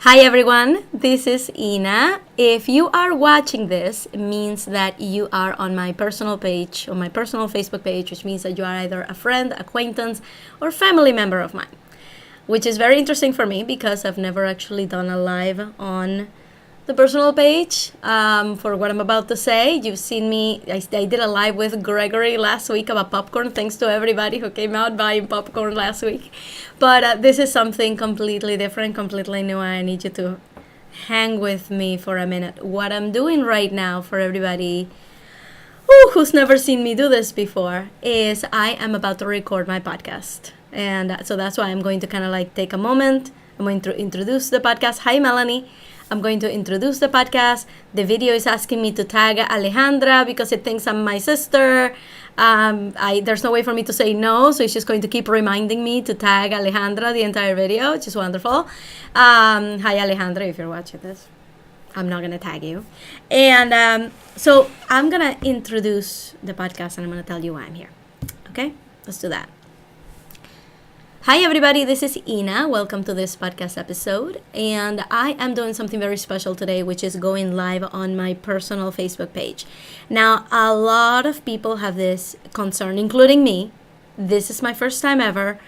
Hi everyone, this is Ina. If you are watching this, it means that you are on my personal page, on my personal Facebook page, which means that you are either a friend, acquaintance, or family member of mine. Which is very interesting for me because I've never actually done a live on the personal page for what I'm about to say. You've seen me, I did a live with Gregory last week about popcorn. Thanks to everybody who came out buying popcorn last week. But this is something completely different, completely new. I need you to hang with me for a minute. What I'm doing right now for everybody who's never seen me do this before is I am about to record my podcast. And so that's why I'm going to kind of like take a moment. I'm going to introduce the podcast. Hi, Melanie. I'm going to introduce the podcast. The video is asking me to tag Alejandra because it thinks I'm my sister. There's no way for me to say no, so it's just going to keep reminding me to tag Alejandra the entire video, which is wonderful. Hi, Alejandra, if you're watching this. I'm not going to tag you. And so I'm going to introduce the podcast and I'm going to tell you why I'm here. Okay? Let's do that. Hi everybody, this is Ina. Welcome to this podcast episode. And I am doing something very special today, which is going live on my personal Facebook page. Now, a lot of people have this concern, including me. This is my first time ever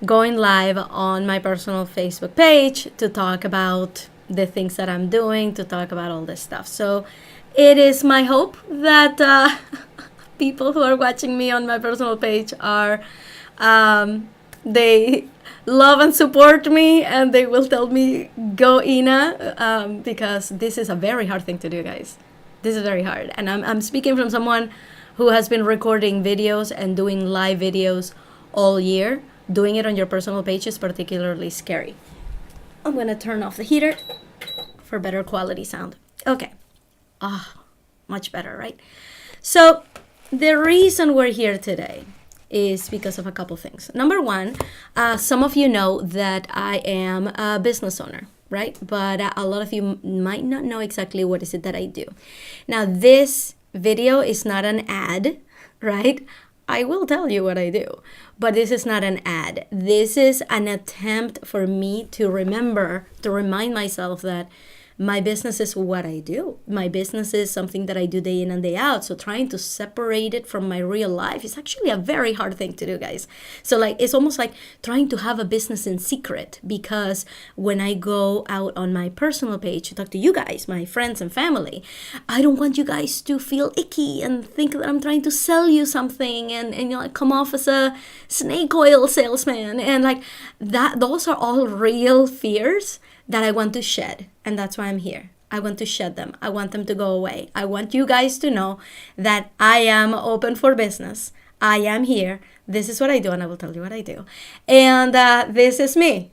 going live on my personal Facebook page to talk about the things that I'm doing, to talk about all this stuff. So it is my hope that people who are watching me on my personal page are... they love and support me and they will tell me, go Ina, because this is a very hard thing to do, guys. This is very hard. And I'm speaking from someone who has been recording videos and doing live videos all year. Doing it on your personal page is particularly scary. I'm going to turn off the heater for better quality sound. Okay. Much better, right? So the reason we're here today is because of a couple things. Number one, some of you know that I am a business owner, right? But a lot of you might not know exactly what is it that I do. Now, this video is not an ad, right? I will tell you what I do, but this is not an ad. This is an attempt for me to remember, to remind myself that my business is what I do. My business is something that I do day in and day out. So trying to separate it from my real life is actually a very hard thing to do, guys. So like, it's almost like trying to have a business in secret, because when I go out on my personal page to talk to you guys, my friends and family, I don't want you guys to feel icky and think that I'm trying to sell you something and you know, like come off as a snake oil salesman. And like that, those are all real fears that I want to shed. And that's why I'm here. I want to shed them. I want them to go away. I want you guys to know that I am open for business. I am here. This is what I do, and I will tell you what I do. And this is me.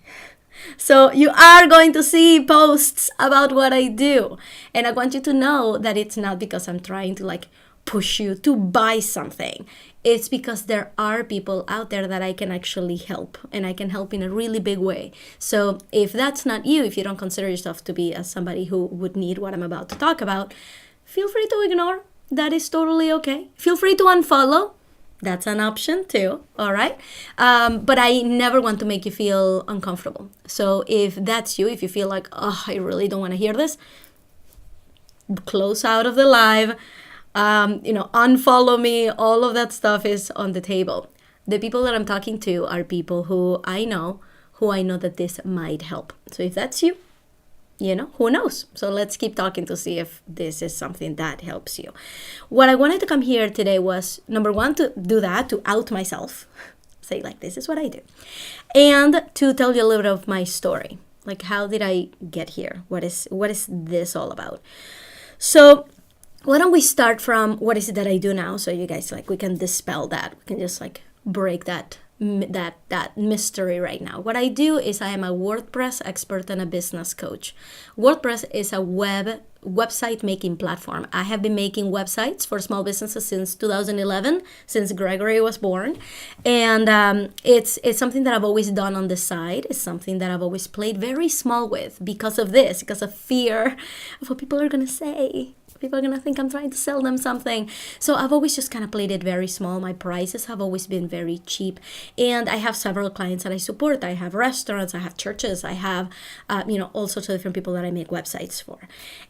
So you are going to see posts about what I do. And I want you to know that it's not because I'm trying to like push you to buy something. It's because there are people out there that I can actually help, and I can help in a really big way. So if that's not you, if you don't consider yourself to be somebody who would need what I'm about to talk about, feel free to ignore. That is totally okay. Feel free to unfollow. That's an option too, all right? But I never want to make you feel uncomfortable. So if that's you, if you feel like, oh, I really don't want to hear this, close out of the live. Unfollow me. All of that stuff is on the table. The people that I'm talking to are people who I know that this might help. So if that's you, who knows? So let's keep talking to see if this is something that helps you. What I wanted to come here today was, number one, to do that, to out myself, say like, this is what I do. And to tell you a little bit of my story. Like, how did I get here? What is this all about? So why don't we start from what is it that I do now, so you guys we can dispel that. We can just break that mystery right now. What I do is I am a WordPress expert and a business coach. WordPress is a website making platform. I have been making websites for small businesses since 2011, since Gregory was born. And it's something that I've always done on the side. It's something that I've always played very small with because of fear of what people are going to say. People are going to think I'm trying to sell them something. So I've always just kind of played it very small. My prices have always been very cheap. And I have several clients that I support. I have restaurants, I have churches, I have, all sorts of different people that I make websites for.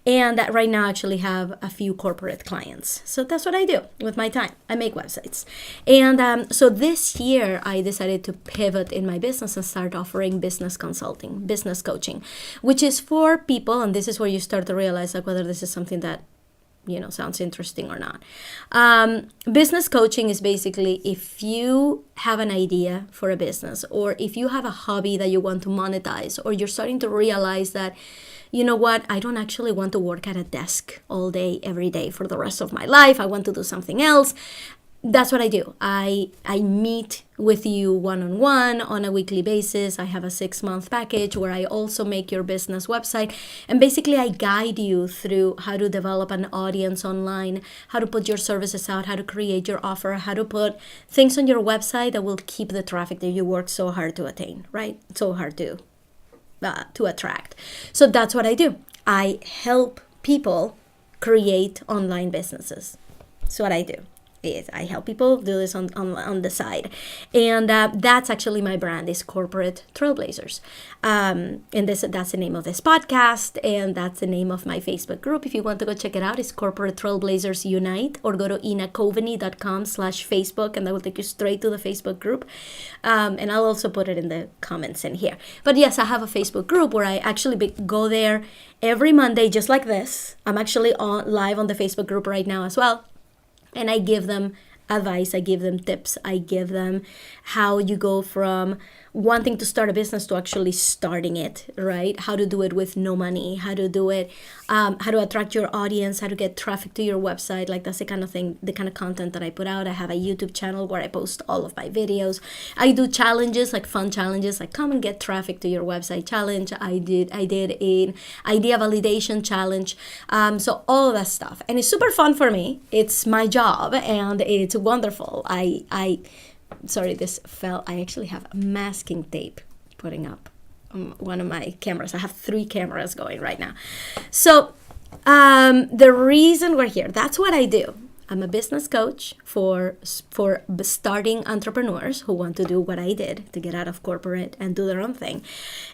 And right now I actually have a few corporate clients. So that's what I do with my time. I make websites. And so this year I decided to pivot in my business and start offering business consulting, business coaching, which is for people, and this is where you start to realize like whether this is something that sounds interesting or not. Business coaching is basically if you have an idea for a business, or if you have a hobby that you want to monetize, or you're starting to realize that, you know what, I don't actually want to work at a desk all day, every day for the rest of my life. I want to do something else. That's what I do. I meet with you one-on-one on a weekly basis. I have a 6-month package where I also make your business website. And basically I guide you through how to develop an audience online, how to put your services out, how to create your offer, how to put things on your website that will keep the traffic that you work so hard to attain, right? So hard to attract. So that's what I do. I help people create online businesses. That's what I do. I help people do this on the side. And that's actually my brand, is Corporate Trailblazers. And that's the name of this podcast, and that's the name of my Facebook group. If you want to go check it out, it's Corporate Trailblazers Unite, or go to inacoveney.com/Facebook, and that will take you straight to the Facebook group. And I'll also put it in the comments in here. But yes, I have a Facebook group where I actually go there every Monday, just like this. I'm actually live on the Facebook group right now as well. And I give them advice, I give them tips, I give them how you go from wanting to start a business to actually starting it, right? How to do it with no money, how to do it, how to attract your audience, how to get traffic to your website. Like that's the kind of thing, the kind of content that I put out. I have a YouTube channel where I post all of my videos. I do challenges, like fun challenges, like come and get traffic to your website challenge. I did an idea validation challenge. So all of that stuff. And it's super fun for me. It's my job and it's wonderful. Sorry, this fell. I actually have masking tape putting up one of my cameras. I have 3 cameras going right now. So the reason we're here, that's what I do. I'm a business coach for starting entrepreneurs who want to do what I did to get out of corporate and do their own thing.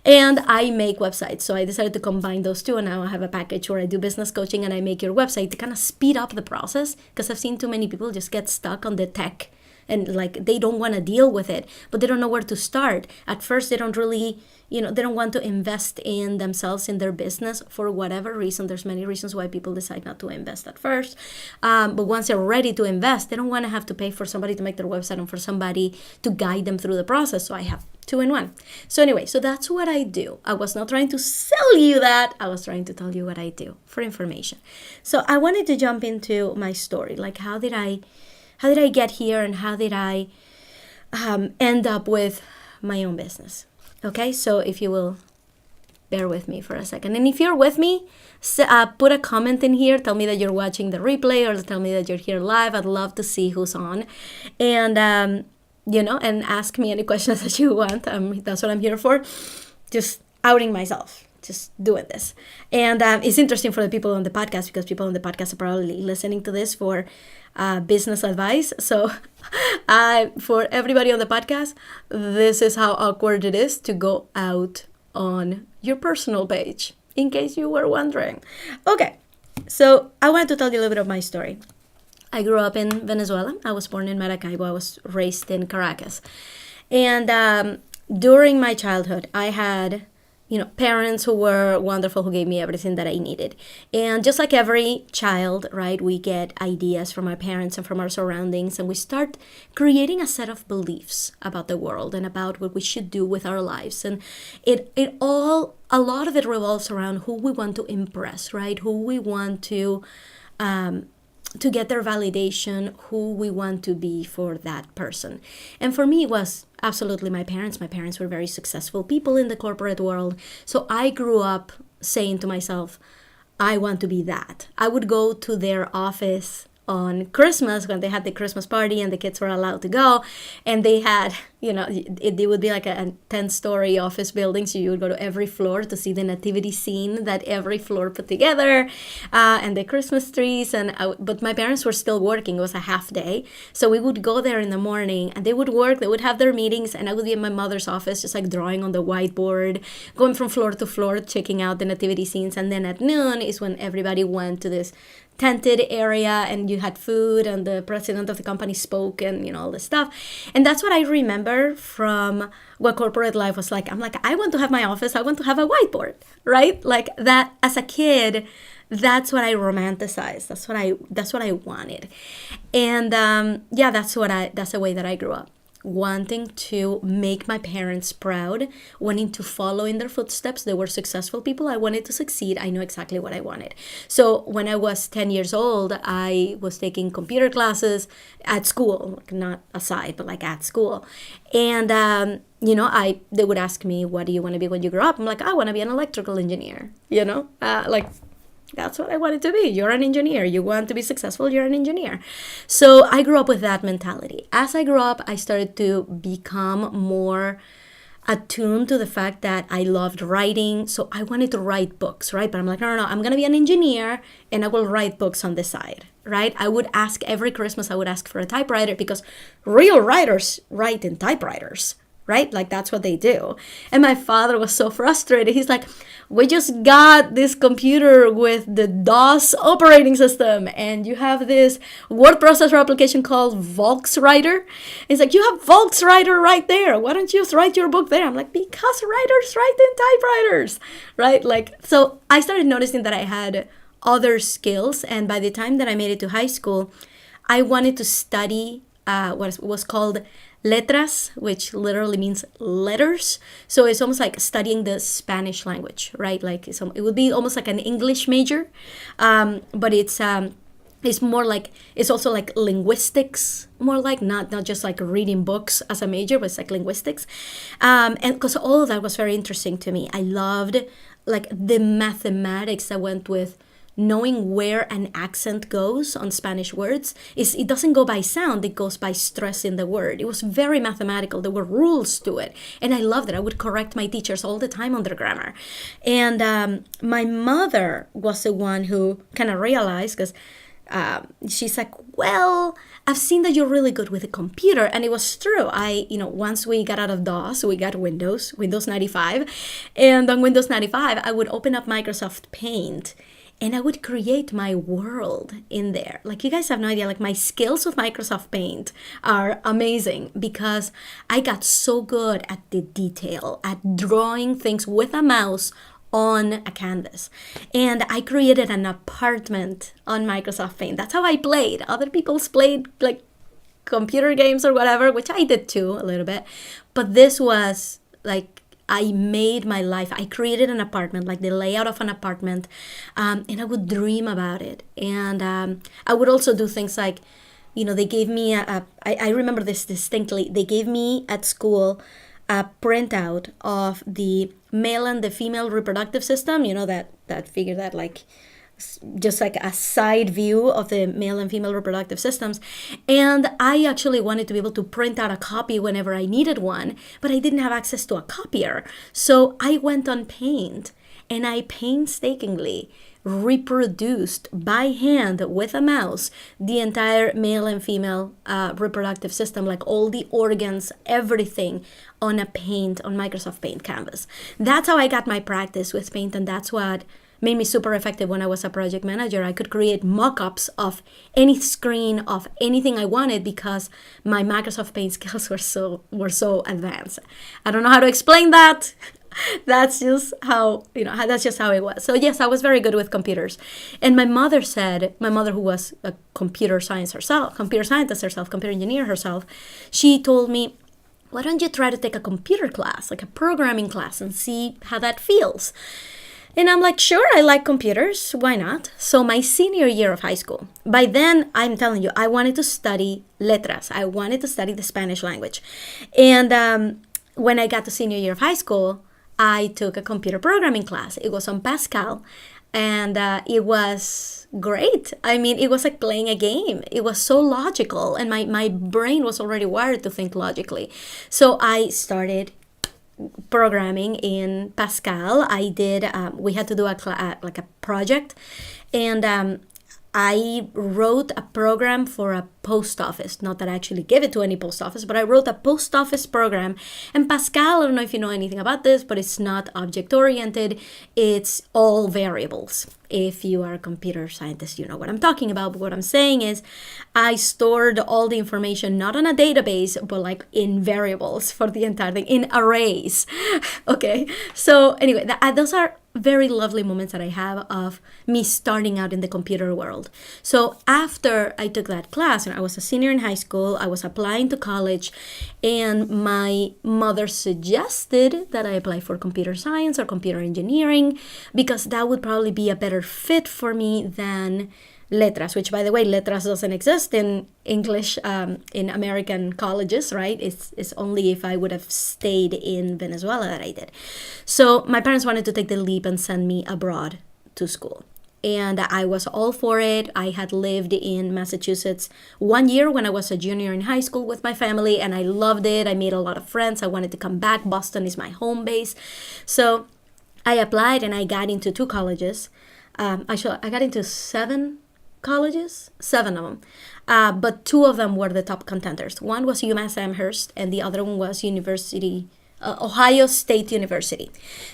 And I make websites. So I decided to combine those two. And now I have a package where I do business coaching and I make your website to kind of speed up the process, because I've seen too many people just get stuck on the tech. And like they don't want to deal with it, but they don't know where to start. At first, they don't really, they don't want to invest in themselves, in their business for whatever reason. There's many reasons why people decide not to invest at first. But once they're ready to invest, they don't want to have to pay for somebody to make their website and for somebody to guide them through the process. So I have 2 in 1. So anyway, so that's what I do. I was not trying to sell you that. I was trying to tell you what I do for information. So I wanted to jump into my story. Like, how did I get here, and how did I end up with my own business? Okay, so if you will bear with me for a second. And if you're with me, put a comment in here. Tell me that you're watching the replay, or tell me that you're here live. I'd love to see who's on. And, and ask me any questions that you want. That's what I'm here for. Just outing myself. Just doing this. And it's interesting for the people on the podcast, because people on the podcast are probably listening to this for business advice. So for everybody on the podcast, this is how awkward it is to go out on your personal page, in case you were wondering. Okay, so I wanted to tell you a little bit of my story. I grew up in Venezuela. I was born in Maracaibo. I was raised in Caracas. And during my childhood, I had parents who were wonderful, who gave me everything that I needed. And just like every child, right, we get ideas from our parents and from our surroundings, and we start creating a set of beliefs about the world and about what we should do with our lives. And a lot of it revolves around who we want to impress, right? Who we want to get their validation, who we want to be for that person. And for me, it was absolutely my parents. My parents were very successful people in the corporate world. So I grew up saying to myself, I want to be that. I would go to their office on Christmas when they had the Christmas party and the kids were allowed to go. And they had, it would be like a 10-story office building. So you would go to every floor to see the nativity scene that every floor put together, and the Christmas trees. But my parents were still working. It was a half day. So we would go there in the morning and they would work. They would have their meetings and I would be in my mother's office just like drawing on the whiteboard, going from floor to floor, checking out the nativity scenes. And then at noon is when everybody went to this tented area and you had food and the president of the company spoke and all this stuff. And that's what I remember from what corporate life was like. I'm like, I want to have my office, I want to have a whiteboard, right? Like that as a kid, that's what I romanticized. That's what I wanted. And that's the way that I grew up. Wanting to make my parents proud, wanting to follow in their footsteps. They were successful people. I wanted to succeed. I know exactly what I wanted. So when I was 10 years old, I was taking computer classes at school, like not aside, but like at school. And, they would ask me, what do you want to be when you grow up? I'm like, I want to be an electrical engineer, that's what I wanted to be. You're an engineer. You want to be successful, you're an engineer. So I grew up with that mentality. As I grew up, I started to become more attuned to the fact that I loved writing. So I wanted to write books, right? But I'm like, no, I'm going to be an engineer and I will write books on the side, right? I would ask every Christmas, I would ask for a typewriter because real writers write in typewriters, right? Like that's what they do. And my father was so frustrated. He's like, we just got this computer with the DOS operating system and you have this word processor application called Volkswriter. He's like, you have Volkswriter right there. Why don't you just write your book there? I'm like, because writers write in typewriters, right? Like, so I started noticing that I had other skills. And by the time that I made it to high school, I wanted to study what was called letras, which literally means letters. So it's almost like studying the Spanish language, right? Like it would be almost like an English major, but it's more like, it's also like linguistics, more like not just like reading books as a major, but it's like linguistics. And because all of that was very interesting to me. I loved like the mathematics that went with knowing where an accent goes on Spanish words. It doesn't go by sound, it goes by stress in the word. It was very mathematical. There were rules to it. And I loved it. I would correct my teachers all the time on their grammar. And my mother was the one who kind of realized, because she's like, well, I've seen that you're really good with a computer. And it was true. Once we got out of DOS, we got Windows 95. And on Windows 95, I would open up Microsoft Paint and I would create my world in there. Like, you guys have no idea, like my skills with Microsoft Paint are amazing because I got so good at the detail, at drawing things with a mouse on a canvas. And I created an apartment on Microsoft Paint. That's how I played. Other people played like computer games or whatever, which I did too a little bit. But this was like, I made my life. I created an apartment, like the layout of an apartment, and I would dream about it. And I would also do things like, they gave me I remember this distinctly. They gave me at school a printout of the male and the female reproductive system, that figure that like just like a side view of the male and female reproductive systems. And I actually wanted to be able to print out a copy whenever I needed one, but I didn't have access to a copier. So I went on Paint and I painstakingly reproduced by hand with a mouse the entire male and female reproductive system, like all the organs, everything on Microsoft Paint canvas. That's how I got my practice with Paint, and that's what made me super effective when I was a project manager. I could create mock-ups of any screen, of anything I wanted, because my Microsoft Paint skills were so advanced. I don't know how to explain that. That's just how it was. So yes, I was very good with computers. And my mother, who was a computer scientist herself, computer engineer herself, she told me, why don't you try to take a computer class, like a programming class, and see how that feels? And I'm like, sure, I like computers. Why not? So my senior year of high school, by then, I'm telling you, I wanted to study letras. I wanted to study the Spanish language. And when I got to senior year of high school, I took a computer programming class. It was on Pascal, and it was great. I mean, it was like playing a game. It was so logical, and my brain was already wired to think logically. So I started programming in Pascal. I did. We had to do like a project, and I wrote a program for a post office. Not that I actually gave it to any post office, but I wrote a post office program. And Pascal, I don't know if you know anything about this, but it's not object oriented. It's all variables. If you are a computer scientist, you know what I'm talking about. But what I'm saying is I stored all the information not on a database, but like in variables for the entire thing, in arrays. Okay. So anyway, those are very lovely moments that I have of me starting out in the computer world. So after I took that class, and I was a senior in high school, I was applying to college, and my mother suggested that I apply for computer science or computer engineering because that would probably be a better fit for me than letras, which, by the way, letras doesn't exist in English in American colleges, right? It's only if I would have stayed in Venezuela that I did. So my parents wanted to take the leap and send me abroad to school. And I was all for it. I had lived in Massachusetts 1 year when I was a junior in high school with my family, and I loved it. I made a lot of friends. I wanted to come back. Boston is my home base. So I applied, and I got into 2 colleges. I got into 7 colleges, 7 of them, but 2 of them were the top contenders. One was UMass Amherst, and the other one was Ohio State University.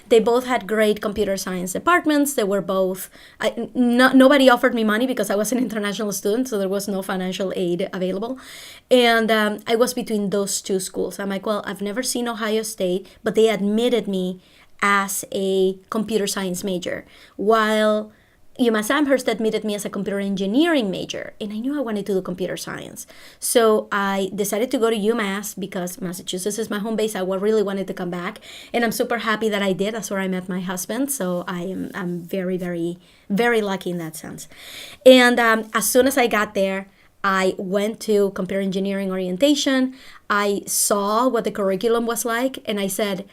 They both had great computer science departments. They were both, nobody offered me money because I was an international student, so there was no financial aid available. And I was between those 2 schools. I'm like, well, I've never seen Ohio State, but they admitted me as a computer science major, while UMass Amherst admitted me as a computer engineering major, and I knew I wanted to do computer science. So I decided to go to UMass because Massachusetts is my home base. I really wanted to come back, and I'm super happy that I did. That's where I met my husband, so I'm very, very, very lucky in that sense. And as soon as I got there, I went to computer engineering orientation. I saw what the curriculum was like, and I said,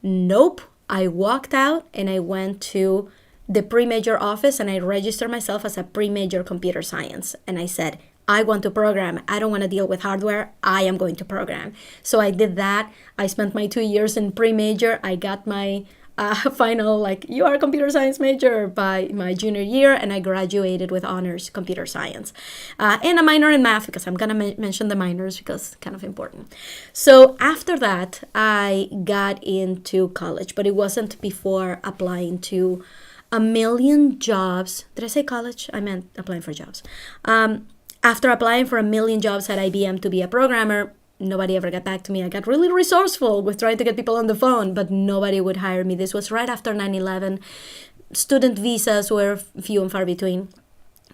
nope. I walked out, and I went to the pre-major office, and I registered myself as a pre-major computer science. And I said, I want to program. I don't want to deal with hardware. I am going to program. So I did that. I spent my 2 years in pre-major. I got my final, like, you are a computer science major by my junior year, and I graduated with honors computer science and a minor in math, because I'm going to mention the minors because it's kind of important. So after that, I got into college, but it wasn't before applying to a million jobs. Did I say college? I meant applying for jobs. After applying for a million jobs at IBM to be a programmer, nobody ever got back to me. I got really resourceful with trying to get people on the phone, but nobody would hire me. This was right after 9/11. Student visas were few and far between.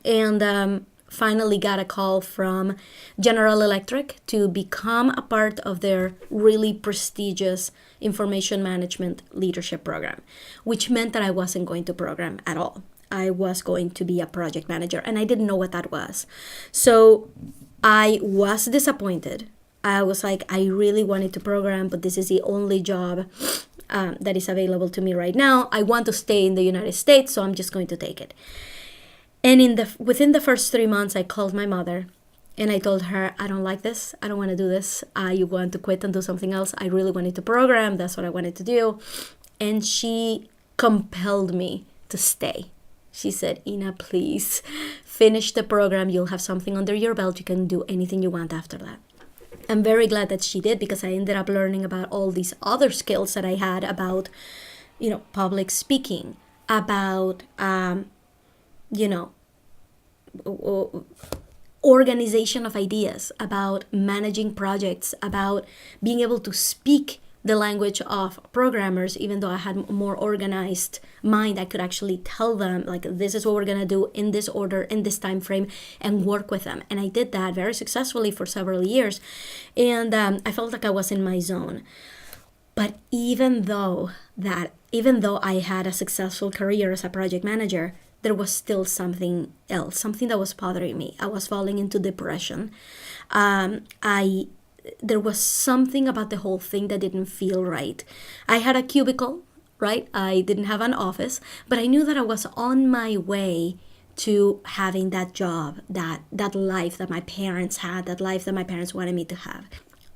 And finally got a call from General Electric to become a part of their really prestigious information management leadership program, which meant that I wasn't going to program at all. I was going to be a project manager, and I didn't know what that was. So I was disappointed. I was like, I really wanted to program, but this is the only job that is available to me right now. I want to stay in the United States, so I'm just going to take it. And within the first 3 months, I called my mother, and I told her, I don't like this. I don't want to do this. I want to quit and do something else. I really wanted to program. That's what I wanted to do. And she compelled me to stay. She said, Ina, please finish the program. You'll have something under your belt. You can do anything you want after that. I'm very glad that she did, because I ended up learning about all these other skills that I had about, public speaking, about, organization of ideas, about managing projects, about being able to speak the language of programmers. Even though I had a more organized mind, I could actually tell them, like, this is what we're going to do in this order, in this time frame, and work with them. And I did that very successfully for several years. And I felt like I was in my zone. But even though I had a successful career as a project manager, there was still something else, something that was bothering me. I was falling into depression. There was something about the whole thing that didn't feel right. I had a cubicle right? I didn't have an office, but I knew that I was on my way to having that job, that life that my parents had, that life that my parents wanted me to have.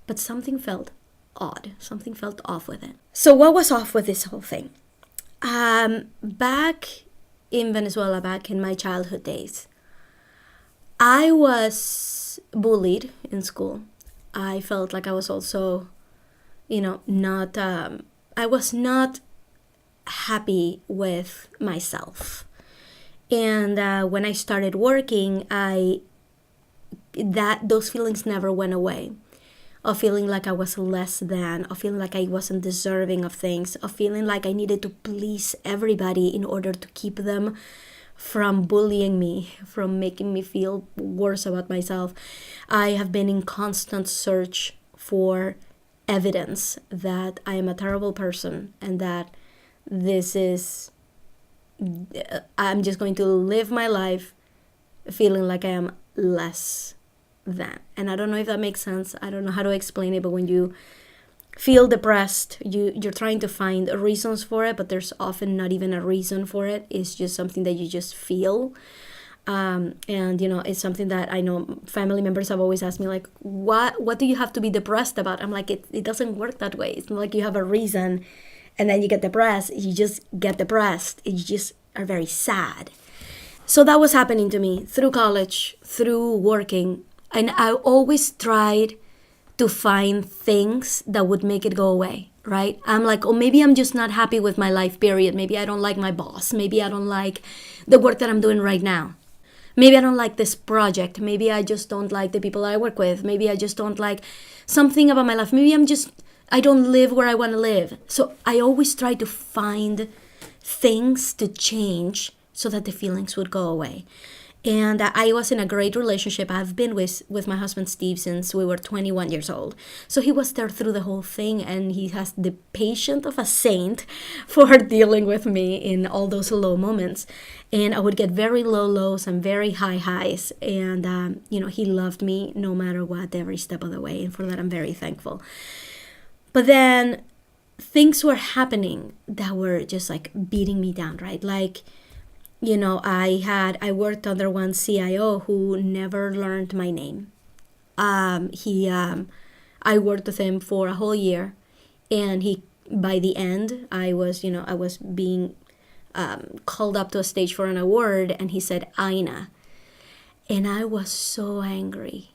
But something felt odd. Something felt off with it. So what was off with this whole thing? Back in Venezuela, back in my childhood days, I was bullied in school. I felt like I was also, not, I was not happy with myself. And when I started working, those feelings never went away. Of feeling like I was less than, of feeling like I wasn't deserving of things, of feeling like I needed to please everybody in order to keep them from bullying me, from making me feel worse about myself. I have been in constant search for evidence that I am a terrible person and that I'm just going to live my life feeling like I am less than. And I don't know if that makes sense. I don't know how to explain it, but when you feel depressed, you're trying to find reasons for it, but there's often not even a reason for it. It's just something that you just feel. And it's something that I know family members have always asked me, like, what do you have to be depressed about? I'm like, it doesn't work that way. It's not like you have a reason and then you get depressed. You just get depressed. You just are very sad. So that was happening to me through college, through working. And I always tried to find things that would make it go away, right? I'm like, oh, maybe I'm just not happy with my life, period. Maybe I don't like my boss. Maybe I don't like the work that I'm doing right now. Maybe I don't like this project. Maybe I just don't like the people I work with. Maybe I just don't like something about my life. Maybe I don't live where I want to live. So I always try to find things to change so that the feelings would go away. And I was in a great relationship. I've been with my husband Steve since we were 21 years old. So he was there through the whole thing, and he has the patience of a saint for dealing with me in all those low moments. And I would get very low lows and very high highs. And, he loved me no matter what, every step of the way. And for that, I'm very thankful. But then things were happening that were just like beating me down, right? Like, I worked under one CIO who never learned my name. I worked with him for a whole year, and by the end, I was being called up to a stage for an award, and he said, Aina. And I was so angry.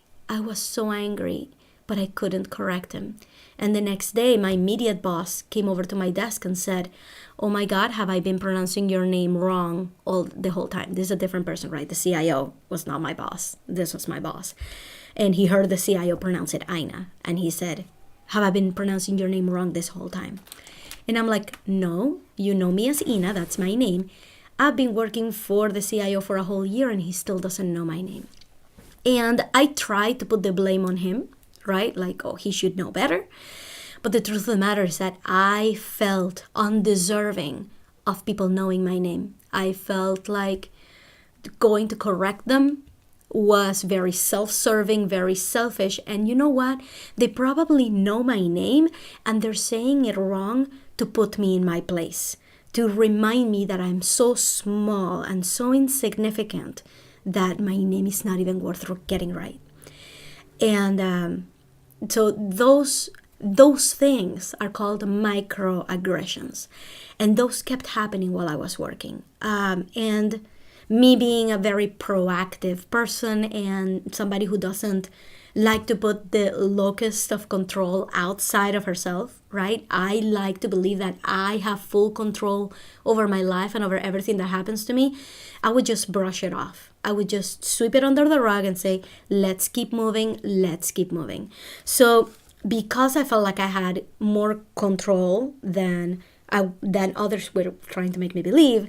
But I couldn't correct him. And the next day, my immediate boss came over to my desk and said, oh my God, have I been pronouncing your name wrong the whole time? This is a different person, right? The CIO was not my boss. This was my boss. And he heard the CIO pronounce it Aina. And he said, have I been pronouncing your name wrong this whole time? And I'm like, no, you know me as Ina. That's my name. I've been working for the CIO for a whole year, and he still doesn't know my name. And I tried to put the blame on him, right? Like, oh, he should know better. But the truth of the matter is that I felt undeserving of people knowing my name. I felt like going to correct them was very self-serving, very selfish. And you know what? They probably know my name, and they're saying it wrong to put me in my place, to remind me that I'm so small and so insignificant that my name is not even worth getting right. And so those things are called microaggressions, and those kept happening while I was working. And me being a very proactive person and somebody who doesn't like to put the locus of control outside of herself, right? I like to believe that I have full control over my life and over everything that happens to me. I would just brush it off. I would just sweep it under the rug and say, let's keep moving, let's keep moving. So because I felt like I had more control than others were trying to make me believe,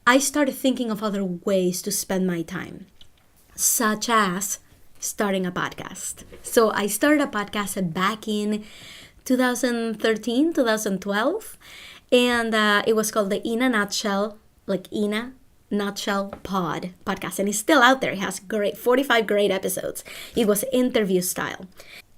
I started thinking of other ways to spend my time, such as starting a podcast. So I started a podcast back in 2013, 2012, and it was called the In a Nutshell, like Ina Nutshell podcast, and it's still out there. It has 45 great episodes. It was interview style.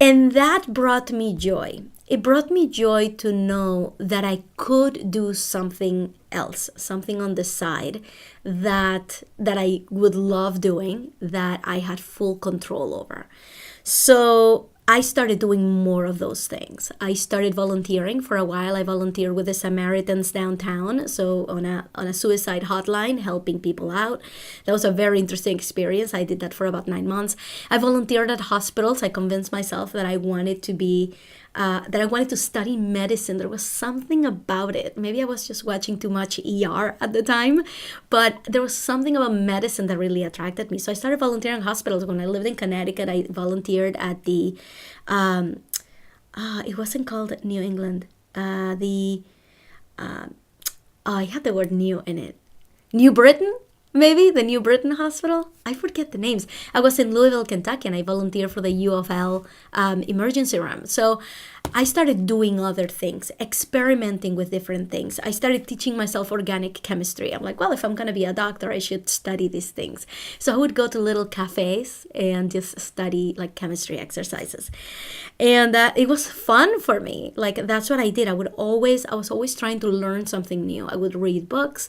And that brought me joy. it brought me joy to know that I could do something else, something on the side that I would love doing, that I had full control over. So I started doing more of those things. I started volunteering for a while. I volunteered with the Samaritans downtown, so on a suicide hotline, helping people out. That was a very interesting experience. I did that for about 9 months. I volunteered at hospitals. I convinced myself that I wanted to study medicine. There was something about it. Maybe I was just watching too much ER at the time, but there was something about medicine that really attracted me. So I started volunteering in hospitals. When I lived in Connecticut, I volunteered at the, it wasn't called New England. I had the word new in it. New Britain? Maybe the New Britain Hospital? I forget the names. I was in Louisville, Kentucky, and I volunteered for the U of L emergency room. So I started doing other things, experimenting with different things. I started teaching myself organic chemistry. I'm like, well, if I'm going to be a doctor, I should study these things. So I would go to little cafes and just study like chemistry exercises. And it was fun for me. Like, that's what I did. I was always trying to learn something new. I would read books.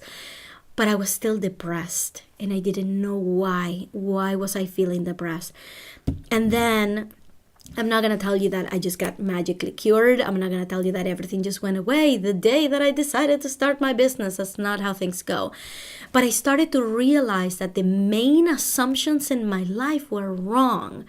But I was still depressed, and I didn't know why. Why was I feeling depressed? And then I'm not going to tell you that I just got magically cured. I'm not going to tell you that everything just went away the day that I decided to start my business. That's not how things go. But I started to realize that the main assumptions in my life were wrong.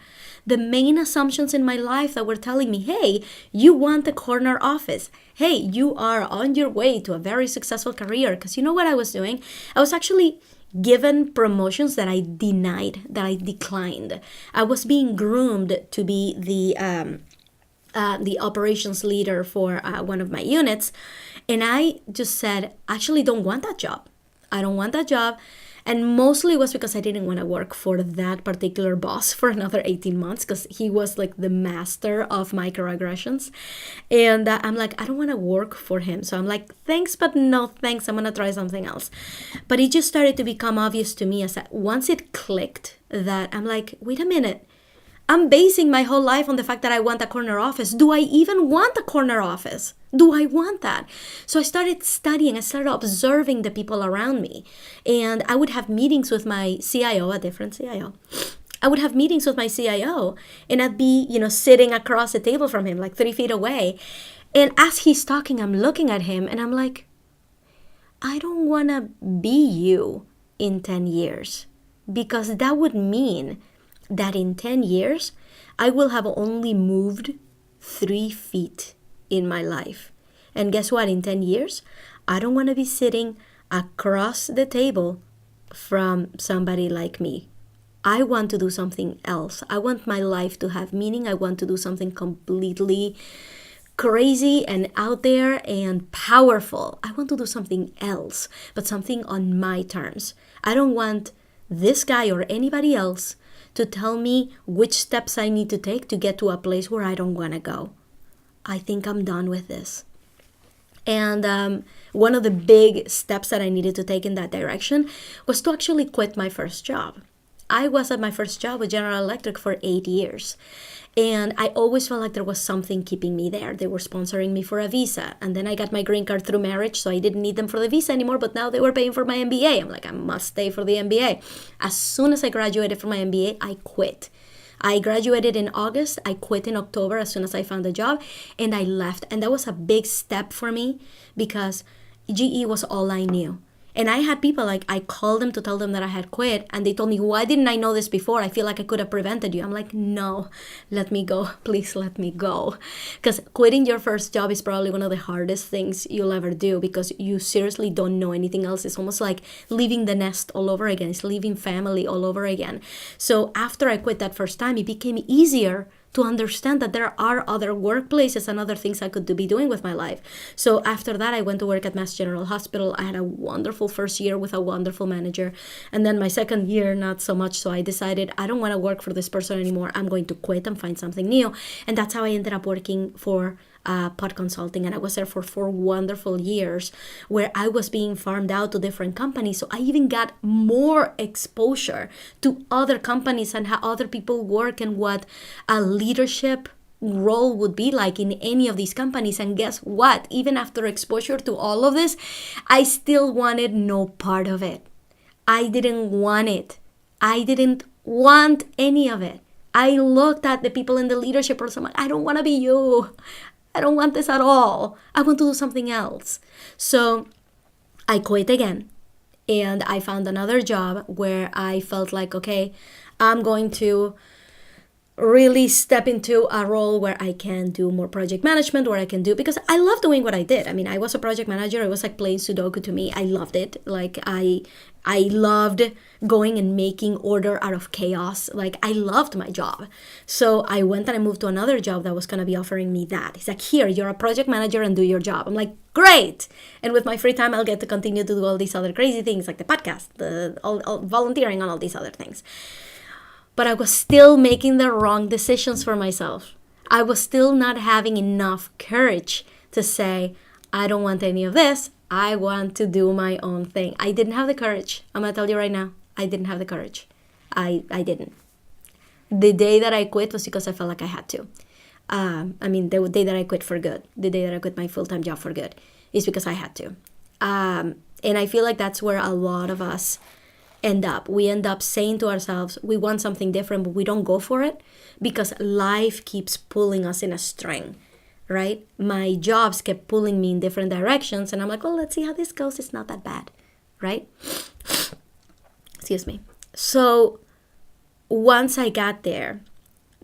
The main assumptions in my life that were telling me, hey, you want a corner office. Hey, you are on your way to a very successful career. Because you know what I was doing? I was actually given promotions that I denied, that I declined. I was being groomed to be the operations leader for one of my units. And I just said, I actually don't want that job. I don't want that job. And mostly it was because I didn't want to work for that particular boss for another 18 months because he was like the master of microaggressions. And I'm like, I don't want to work for him. So I'm like, thanks, but no thanks. I'm going to try something else. But it just started to become obvious to me as that once it clicked that I'm like, wait a minute. I'm basing my whole life on the fact that I want a corner office. Do I even want a corner office? Do I want that? So I started studying. I started observing the people around me. And I would have meetings with my CIO, a different CIO. I would have meetings with my CIO, and I'd be, sitting across the table from him, like 3 feet away. And as he's talking, I'm looking at him, and I'm like, I don't want to be you in 10 years. Because that would mean that in 10 years, I will have only moved 3 feet in my life. And guess what? In 10 years, I don't want to be sitting across the table from somebody like me. I want to do something else. I want my life to have meaning. I want to do something completely crazy and out there and powerful. I want to do something else, but something on my terms. I don't want this guy or anybody else to tell me which steps I need to take to get to a place where I don't want to go. I think I'm done with this. And one of the big steps that I needed to take in that direction was to actually quit my first job. I was at my first job with General Electric for 8 years. And I always felt like there was something keeping me there. They were sponsoring me for a visa. And then I got my green card through marriage, so I didn't need them for the visa anymore. But now they were paying for my MBA. I'm like, I must stay for the MBA. As soon as I graduated from my MBA, I quit. I graduated in August. I quit in October as soon as I found a job. And I left. And that was a big step for me because GE was all I knew. And I had people like, I called them to tell them that I had quit. And they told me, why didn't I know this before? I feel like I could have prevented you. I'm like, no, let me go. Please let me go. Because quitting your first job is probably one of the hardest things you'll ever do because you seriously don't know anything else. It's almost like leaving the nest all over again. It's leaving family all over again. So after I quit that first time, it became easier to understand that there are other workplaces and other things I could be doing with my life. So after that, I went to work at Mass General Hospital. I had a wonderful first year with a wonderful manager. And then my second year, not so much. So I decided I don't want to work for this person anymore. I'm going to quit and find something new. And that's how I ended up working for Pod Consulting. And I was there for 4 wonderful years where I was being farmed out to different companies. So I even got more exposure to other companies and how other people work and what leadership role would be like in any of these companies. And guess what? Even after exposure to all of this, I still wanted no part of it. I didn't want it. I didn't want any of it. I looked at the people in the leadership roles. I'm like, I don't want to be you. I don't want this at all. I want to do something else. So I quit again. And I found another job where I felt like, okay, I'm going to really step into a role where I can do more project management, where I can do, because I love doing what I did. I mean, I was a project manager. It was like playing Sudoku to me. I loved it. Like I loved going and making order out of chaos. Like I loved my job. So I went and I moved to another job that was going to be offering me that. He's like, here, you're a project manager and do your job. I'm like, great. And with my free time, I'll get to continue to do all these other crazy things like the podcast, all volunteering and all these other things. But I was still making the wrong decisions for myself. I was still not having enough courage to say, I don't want any of this. I want to do my own thing. I didn't have the courage. I'm going to tell you right now, I didn't have the courage. I didn't. The day that I quit was because I felt like I had to. The day that I quit for good, the day that I quit my full-time job for good, is because I had to. And I feel like that's where a lot of us end up. We end up saying to ourselves, we want something different, but we don't go for it because life keeps pulling us in a string, right? My jobs kept pulling me in different directions, and I'm like, well, let's see how this goes. It's not that bad, right? Excuse me. So once I got there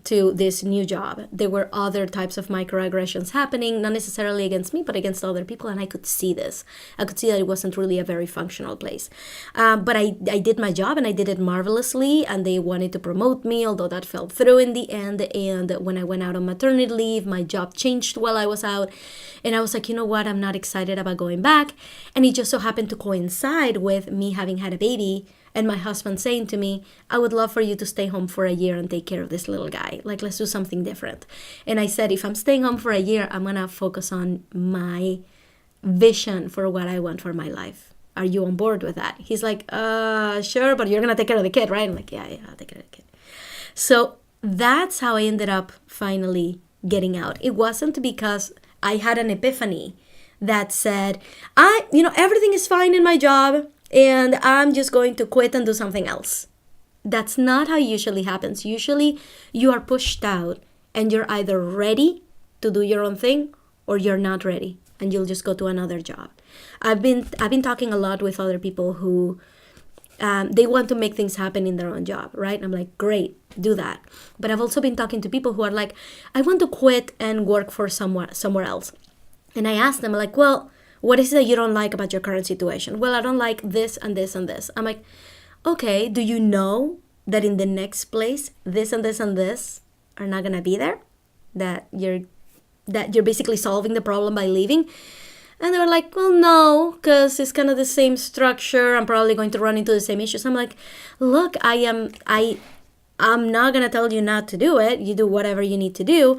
to this new job, there were other types of microaggressions happening, not necessarily against me, but against other people, and I could see this. I could see that it wasn't really a very functional place. But I did my job, and I did it marvelously, and they wanted to promote me, although that fell through in the end. And when I went out on maternity leave, my job changed while I was out, and I was like, you know what, I'm not excited about going back. And it just so happened to coincide with me having had a baby, and my husband saying to me, I would love for you to stay home for a year and take care of this little guy. Like, let's do something different. And I said, if I'm staying home for a year, I'm going to focus on my vision for what I want for my life. Are you on board with that? He's like, sure, but you're going to take care of the kid, right? I'm like, yeah, I'll take care of the kid. So that's how I ended up finally getting out. It wasn't because I had an epiphany that said, everything is fine in my job, and I'm just going to quit and do something else. That's not how it usually happens. Usually you are pushed out and you're either ready to do your own thing or you're not ready and you'll just go to another job. I've been talking a lot with other people who they want to make things happen in their own job, right? And I'm like, great, do that. But I've also been talking to people who are like, I want to quit and work for somewhere else. And I ask them like, well, what is it that you don't like about your current situation? Well, I don't like this and this and this. I'm like, okay, do you know that in the next place, this and this and this are not going to be there? That you're basically solving the problem by leaving? And they were like, well, no, because it's kind of the same structure. I'm probably going to run into the same issues. I'm like, look, I'm not going to tell you not to do it. You do whatever you need to do.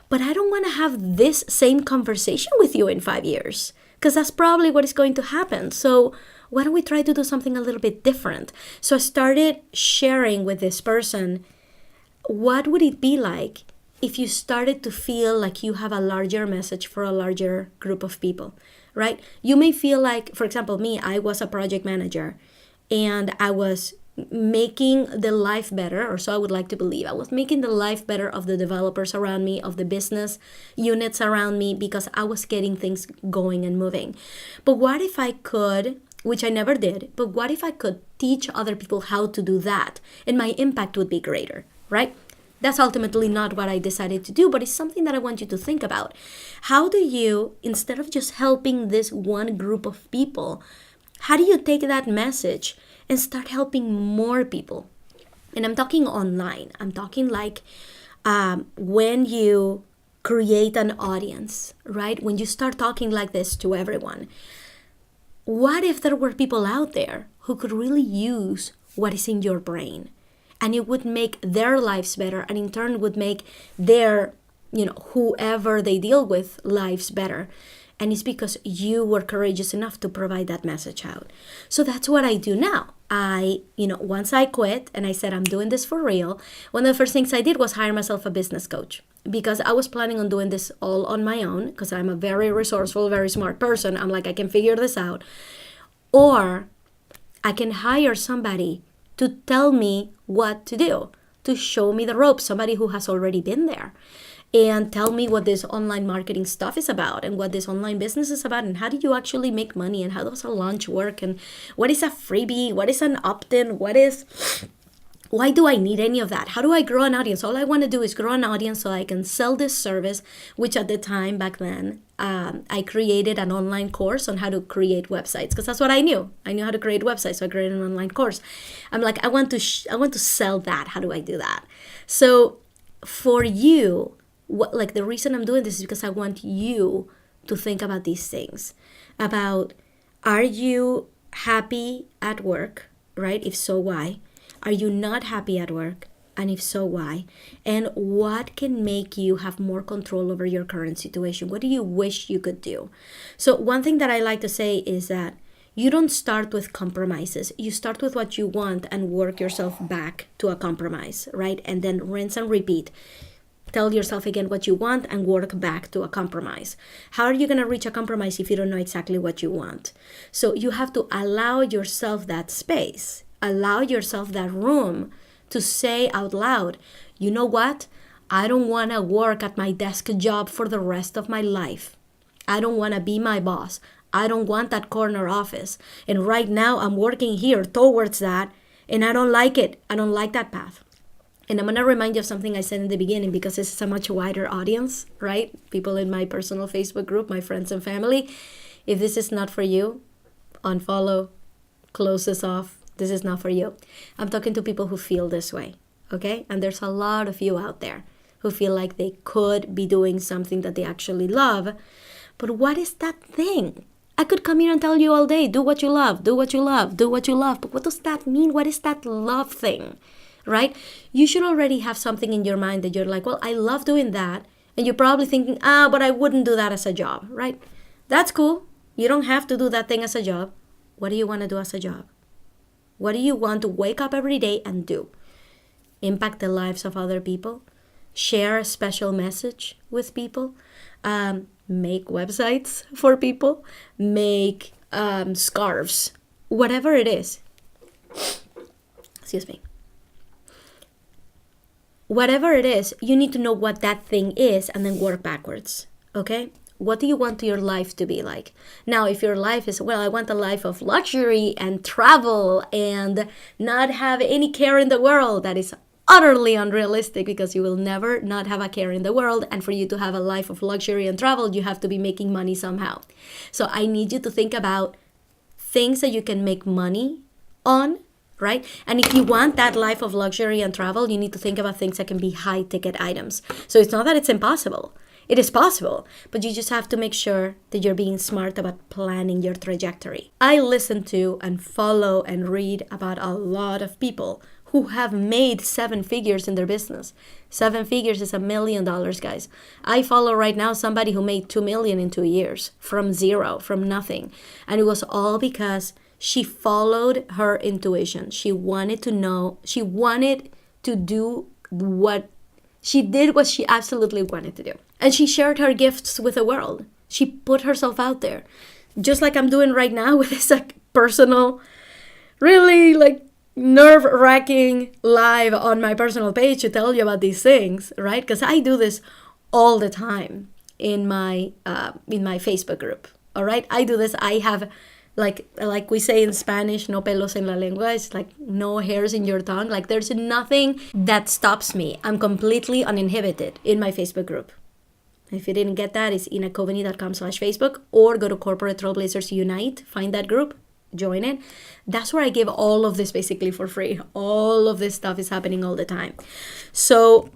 But I don't want to have this same conversation with you in 5 years. Because that's probably what is going to happen. So why don't we try to do something a little bit different? So I started sharing with this person, what would it be like if you started to feel like you have a larger message for a larger group of people, right? You may feel like, for example, me, I was a project manager and I was making the life better, or so I would like to believe. I was making the life better of the developers around me, of the business units around me, because I was getting things going and moving. But what if I could, which I never did, but what if I could teach other people how to do that? And my impact would be greater, right? That's ultimately not what I decided to do, but it's something that I want you to think about. How do you, instead of just helping this one group of people, how do you take that message and start helping more people? And I'm talking online. I'm talking like when you create an audience, right? When you start talking like this to everyone. What if there were people out there who could really use what is in your brain? And it would make their lives better, and in turn would make their, whoever they deal with, lives better. And it's because you were courageous enough to provide that message out. So that's what I do now. once I quit and I said, I'm doing this for real, one of the first things I did was hire myself a business coach, because I was planning on doing this all on my own, because I'm a very resourceful, very smart person. I'm like, I can figure this out. Or I can hire somebody to tell me what to do, to show me the ropes, somebody who has already been there, and tell me what this online marketing stuff is about, and what this online business is about, and how do you actually make money, and how does a launch work, and what is a freebie, what is an opt-in, why do I need any of that? How do I grow an audience? All I want to do is grow an audience so I can sell this service, which at the time back then, I created an online course on how to create websites, because that's what I knew. I knew how to create websites, so I created an online course. I'm like, I want to sell that. How do I do that? So for you, the reason I'm doing this is because I want you to think about these things. About, are you happy at work, right? If so, why? Are you not happy at work? And if so, why? And what can make you have more control over your current situation? What do you wish you could do? So one thing that I like to say is that you don't start with compromises. You start with what you want and work yourself back to a compromise, right? And then rinse and repeat. Tell yourself again what you want and work back to a compromise. How are you going to reach a compromise if you don't know exactly what you want? So you have to allow yourself that space. Allow yourself that room to say out loud, you know what? I don't want to work at my desk job for the rest of my life. I don't want to be my boss. I don't want that corner office. And right now I'm working here towards that, and I don't like it. I don't like that path. And I'm going to remind you of something I said in the beginning, because this is a much wider audience, right? People in my personal Facebook group, my friends and family. If this is not for you, unfollow, close this off. This is not for you. I'm talking to people who feel this way, okay? And there's a lot of you out there who feel like they could be doing something that they actually love. But what is that thing? I could come here and tell you all day, do what you love, do what you love, do what you love. But what does that mean? What is that love thing, right? You should already have something in your mind that you're like, well, I love doing that. And you're probably thinking, but I wouldn't do that as a job, right? That's cool. You don't have to do that thing as a job. What do you want to do as a job? What do you want to wake up every day and do? Impact the lives of other people? Share a special message with people? Make websites for people? Make scarves? Whatever it is. Excuse me. Whatever it is, you need to know what that thing is and then work backwards, okay? What do you want your life to be like? Now, if your life is, well, I want a life of luxury and travel and not have any care in the world, that is utterly unrealistic, because you will never not have a care in the world. And for you to have a life of luxury and travel, you have to be making money somehow. So I need you to think about things that you can make money on, right? And if you want that life of luxury and travel, you need to think about things that can be high ticket items. So it's not that it's impossible. It is possible, but you just have to make sure that you're being smart about planning your trajectory. I listen to and follow and read about a lot of people who have made 7 figures in their business. 7 figures is $1 million, guys. I follow right now somebody who made 2 million in 2 years from zero, from nothing. And it was all because she followed her intuition. She wanted to know, she wanted to do she did what she absolutely wanted to do. And she shared her gifts with the world. She put herself out there. Just like I'm doing right now with this personal, really nerve-wracking live on my personal page to tell you about these things, right? Because I do this all the time in my Facebook group, all right? I do this. I have, like we say in Spanish, no pelos en la lengua. It's like no hairs in your tongue. Like there's nothing that stops me. I'm completely uninhibited in my Facebook group. If you didn't get that, it's inacoveney.com/Facebook, or go to Corporate Trailblazers Unite, find that group, join it. That's where I give all of this basically for free. All of this stuff is happening all the time. So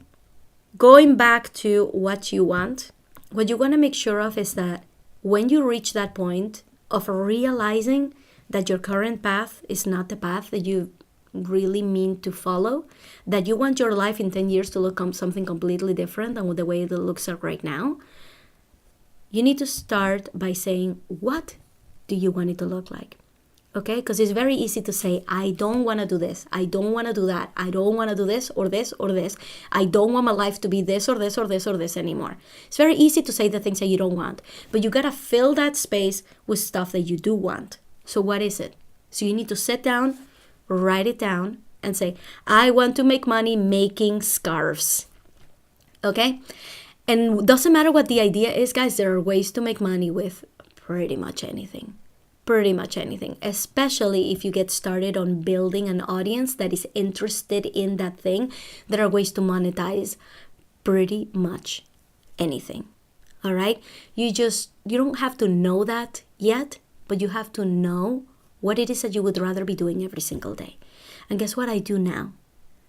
going back to what you want to make sure of is that when you reach that point of realizing that your current path is not the path that you really mean to follow, that you want your life in 10 years to look something completely different than the way it looks right now, you need to start by saying, what do you want it to look like? Okay, because it's very easy to say, I don't want to do this. I don't want to do that. I don't want to do this or this or this. I don't want my life to be this or this or this or this anymore. It's very easy to say the things that you don't want, but you got to fill that space with stuff that you do want. So what is it? So you need to sit down, write it down, and say, I want to make money making scarves. Okay? And it doesn't matter what the idea is, guys, there are ways to make money with pretty much anything. Pretty much anything, especially if you get started on building an audience that is interested in that thing. There are ways to monetize pretty much anything. All right? You don't have to know that yet, but you have to know what it is that you would rather be doing every single day. And guess what I do now?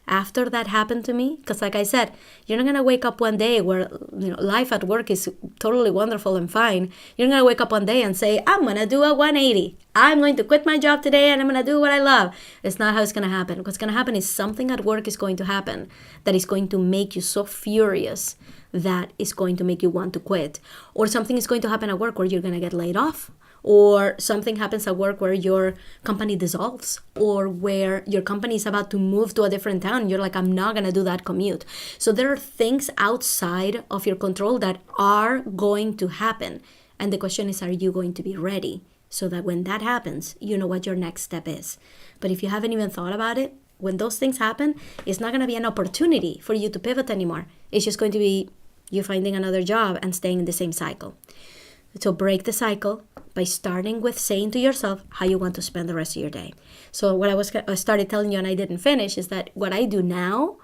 After that happened to me, because like I said, you're not going to wake up one day where life at work is totally wonderful and fine. You're not going to wake up one day and say, I'm going to do a 180. I'm going to quit my job today and I'm going to do what I love. It's not how it's going to happen. What's going to happen is something at work is going to happen that is going to make you so furious that is going to make you want to quit. Or something is going to happen at work where you're going to get laid off. Or something happens at work where your company dissolves, or where your company is about to move to a different town. You're like, I'm not going to do that commute. So there are things outside of your control that are going to happen. And the question is, are you going to be ready so that when that happens, you know what your next step is? But if you haven't even thought about it, when those things happen, it's not going to be an opportunity for you to pivot anymore. It's just going to be you finding another job and staying in the same cycle. So break the cycle by starting with saying to yourself how you want to spend the rest of your day. So what I started telling you and I didn't finish is that what I do now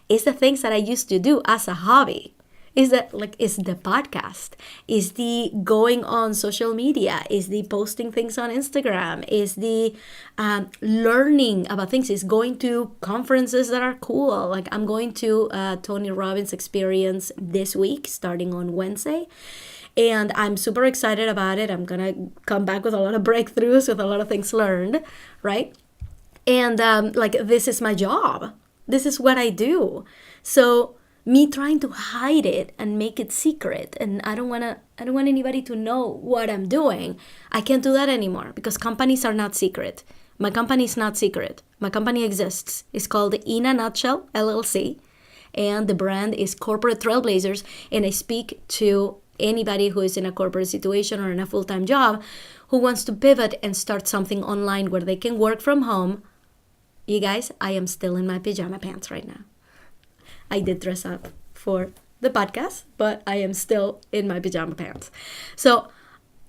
is the things that I used to do as a hobby. Is the podcast, is the going on social media, is the posting things on Instagram, is the learning about things, is going to conferences that are cool. Like I'm going to Tony Robbins experience this week starting on Wednesday. And I'm super excited about it. I'm going to come back with a lot of breakthroughs, with a lot of things learned, right? And this is my job. This is what I do. So me trying to hide it and make it secret, and I don't want anybody to know what I'm doing. I can't do that anymore because companies are not secret. My company is not secret. My company exists. It's called In a Nutshell, LLC. And the brand is Corporate Trailblazers. And I speak to anybody who is in a corporate situation or in a full-time job who wants to pivot and start something online where they can work from home. You guys, I am still in my pajama pants right now. I did dress up for the podcast, but I am still in my pajama pants. So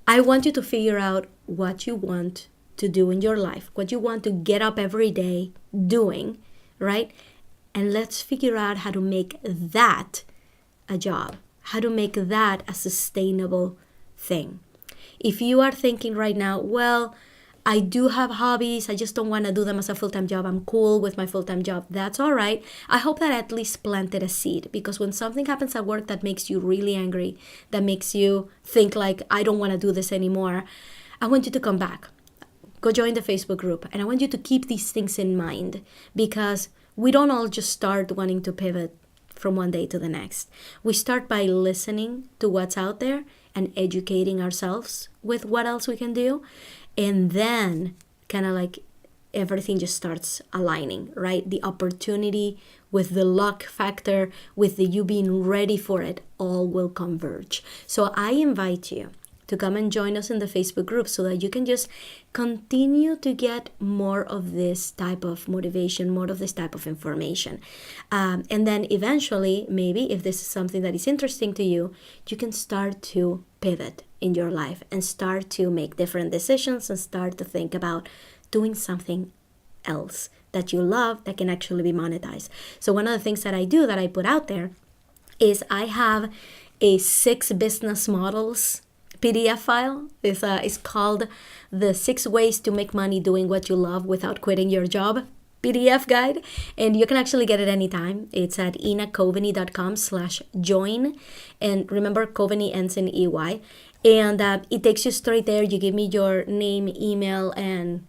I want you to figure out what you want to do in your life, what you want to get up every day doing, right? And let's figure out how to make that a job, how to make that a sustainable thing. If you are thinking right now, well, I do have hobbies, I just don't want to do them as a full-time job. I'm cool with my full-time job. That's all right. I hope that at least planted a seed, because when something happens at work that makes you really angry, that makes you think like, I don't want to do this anymore, I want you to come back. Go join the Facebook group. And I want you to keep these things in mind, because we don't all just start wanting to pivot from one day to the next. We start by listening to what's out there and educating ourselves with what else we can do. And then kind of like everything just starts aligning, right? The opportunity with the luck factor, with the you being ready for it, all will converge. So I invite you to come and join us in the Facebook group so that you can just continue to get more of this type of motivation, more of this type of information. And then eventually, maybe if this is something that is interesting to you, you can start to pivot in your life and start to make different decisions and start to think about doing something else that you love that can actually be monetized. So one of the things that I do, that I put out there, is I have a 6 business models PDF file. It's called the 6 Ways to Make Money Doing What You Love Without Quitting Your Job PDF guide. And you can actually get it anytime. It's at inacoveney.com/join. And remember, Coveney ends in EY. And it takes you straight there. You give me your name, email, and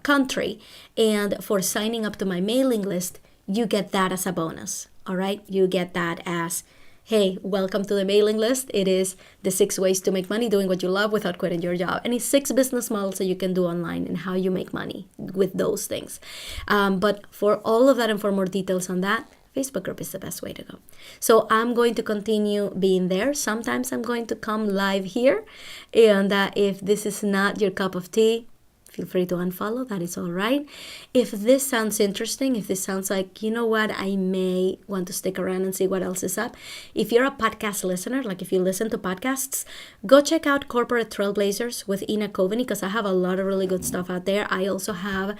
country. And for signing up to my mailing list, you get that as a bonus. All right? You get that as hey, welcome to the mailing list. It is the 6 ways to make money doing what you love without quitting your job. And it's 6 business models that you can do online and how you make money with those things. But for all of that and for more details on that, Facebook group is the best way to go. So I'm going to continue being there. Sometimes I'm going to come live here. And if this is not your cup of tea, feel free to unfollow. That is all right. If this sounds interesting, if this sounds like, you know what, I may want to stick around and see what else is up. If you're a podcast listener, like if you listen to podcasts, go check out Corporate Trailblazers with Ina Coveney, because I have a lot of really good stuff out there. I also have,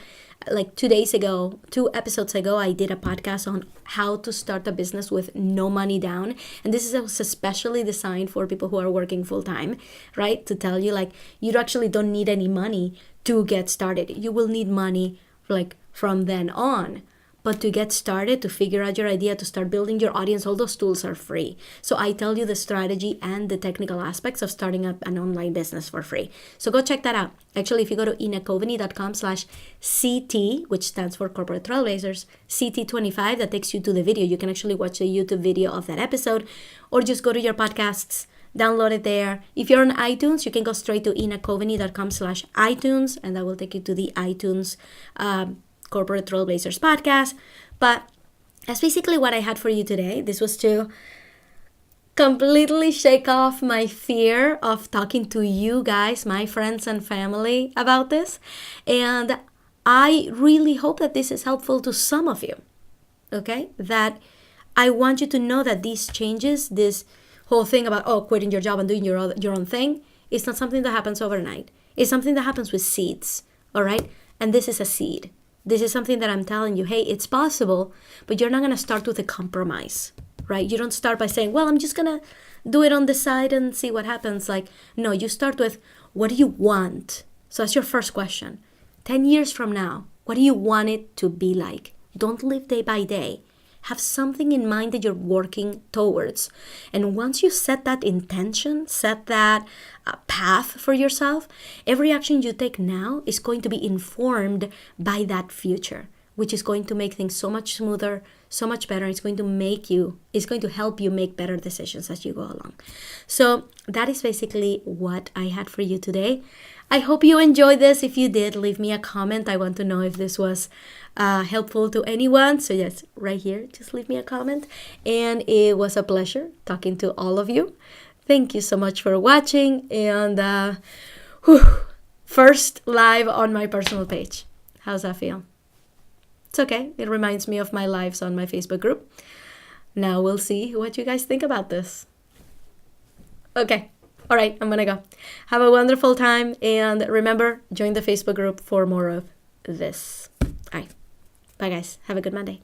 like 2 episodes ago, I did a podcast on how to start a business with no money down. And this is especially designed for people who are working full time, right? To tell you, like, you actually don't need any money to get started. You will need money like from then on. But to get started, to figure out your idea, to start building your audience, all those tools are free. So I tell you the strategy and the technical aspects of starting up an online business for free. So go check that out. Actually, if you go to inacoveney.com/CT, which stands for Corporate Trailblazers, CT25, that takes you to the video. You can actually watch the YouTube video of that episode, or just go to your podcasts, download it there. If you're on iTunes, you can go straight to inacoveney.com/iTunes, and that will take you to the iTunes Corporate Trailblazers podcast. But that's basically what I had for you today. This was to completely shake off my fear of talking to you guys, my friends and family, about this. And I really hope that this is helpful to some of you, okay? That I want you to know that these changes, this whole thing about, quitting your job and doing your own thing, it's not something that happens overnight. It's something that happens with seeds, all right? And this is a seed. This is something that I'm telling you, hey, it's possible, but you're not going to start with a compromise, right? You don't start by saying, well, I'm just going to do it on the side and see what happens. Like, no, you start with, what do you want? So that's your first question. 10 years from now, what do you want it to be like? Don't live day by day. Have something in mind that you're working towards. And once you set that intention, set that path for yourself, every action you take now is going to be informed by that future, which is going to make things so much smoother, so much better. It's going to help you make better decisions as you go along. So that is basically what I had for you today. I hope you enjoyed this. If you did, leave me a comment. I want to know if this was helpful to anyone. So yes, right here, just leave me a comment. And it was a pleasure talking to all of you. Thank you so much for watching. And first live on my personal page. How's that feel? It's okay. It reminds me of my lives on my Facebook group. Now we'll see what you guys think about this. Okay. All right, I'm going to go. Have a wonderful time. And remember, join the Facebook group for more of this. All right. Bye, guys. Have a good Monday.